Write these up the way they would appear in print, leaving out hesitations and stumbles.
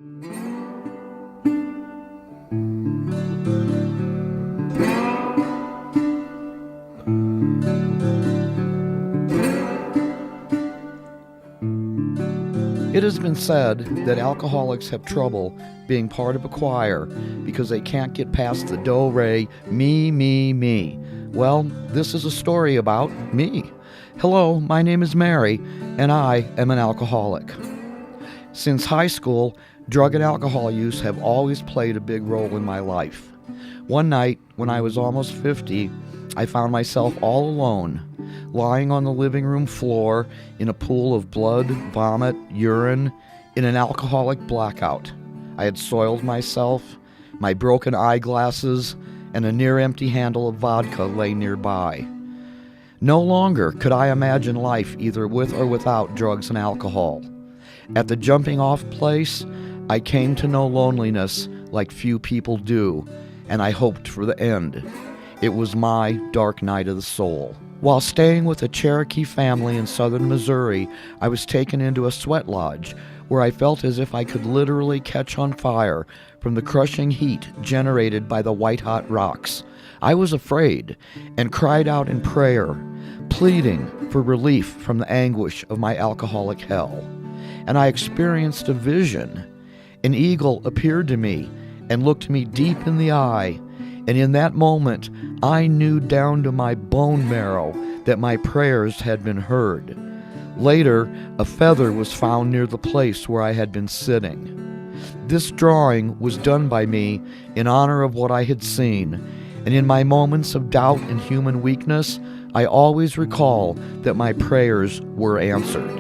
It has been said that alcoholics have trouble being part of a choir because they can't get past the do, re, me, me, me. Well, this is a story about me. Hello, my name is Mary, and I am an alcoholic. Since high school, drug and alcohol use have always played a big role in my life. One night, when I was almost 50, I found myself all alone, lying on the living room floor in a pool of blood, vomit, urine, in an alcoholic blackout. I had soiled myself, my broken eyeglasses, and a near-empty handle of vodka lay nearby. No longer could I imagine life either with or without drugs and alcohol. At the jumping-off place, I came to know loneliness like few people do, and I hoped for the end. It was my dark night of the soul. While staying with a Cherokee family in southern Missouri, I was taken into a sweat lodge where I felt as if I could literally catch on fire from the crushing heat generated by the white-hot rocks. I was afraid and cried out in prayer, pleading for relief from the anguish of my alcoholic hell. And I experienced a vision. An eagle appeared to me and looked me deep in the eye, and in that moment, I knew down to my bone marrow that my prayers had been heard. Later, a feather was found near the place where I had been sitting. This drawing was done by me in honor of what I had seen, and in my moments of doubt and human weakness, I always recall that my prayers were answered.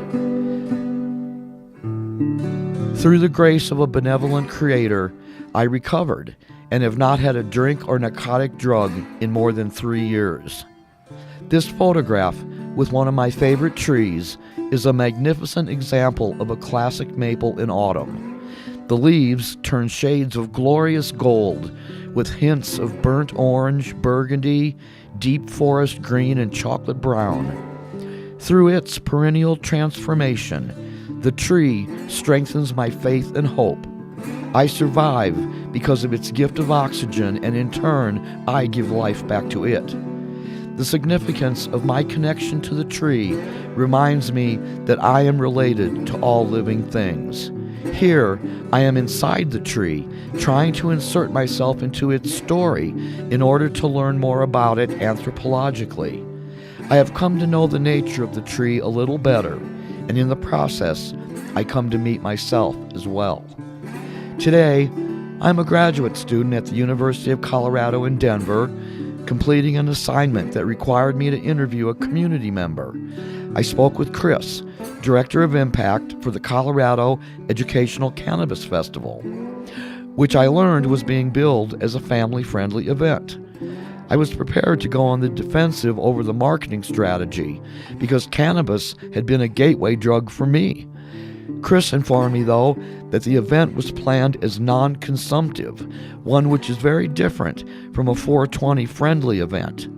Through the grace of a benevolent Creator, I recovered and have not had a drink or narcotic drug in more than 3 years. This photograph with one of my favorite trees is a magnificent example of a classic maple in autumn. The leaves turn shades of glorious gold with hints of burnt orange, burgundy, deep forest green, and chocolate brown. Through its perennial transformation, the tree strengthens my faith and hope. I survive because of its gift of oxygen, and in turn, I give life back to it. The significance of my connection to the tree reminds me that I am related to all living things. Here, I am inside the tree, trying to insert myself into its story in order to learn more about it anthropologically. I have come to know the nature of the tree a little better, and in the process, I come to meet myself as well. Today, I'm a graduate student at the University of Colorado in Denver, completing an assignment that required me to interview a community member. I spoke with Chris, Director of Impact for the Colorado Educational Cannabis Festival, which I learned was being billed as a family-friendly event. I was prepared to go on the defensive over the marketing strategy because cannabis had been a gateway drug for me. Chris informed me, though, that the event was planned as non-consumptive, one which is very different from a 420-friendly event.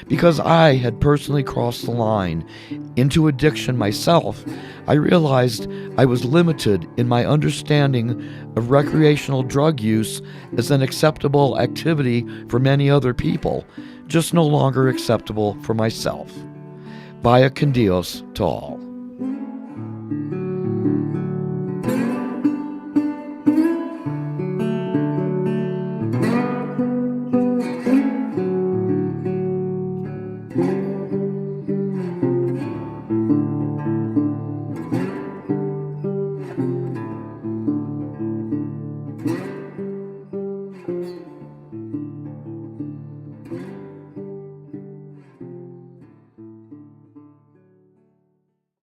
Because I had personally crossed the line into addiction myself, I realized I was limited in my understanding of recreational drug use as an acceptable activity for many other people, just no longer acceptable for myself. Vaya con Dios to all.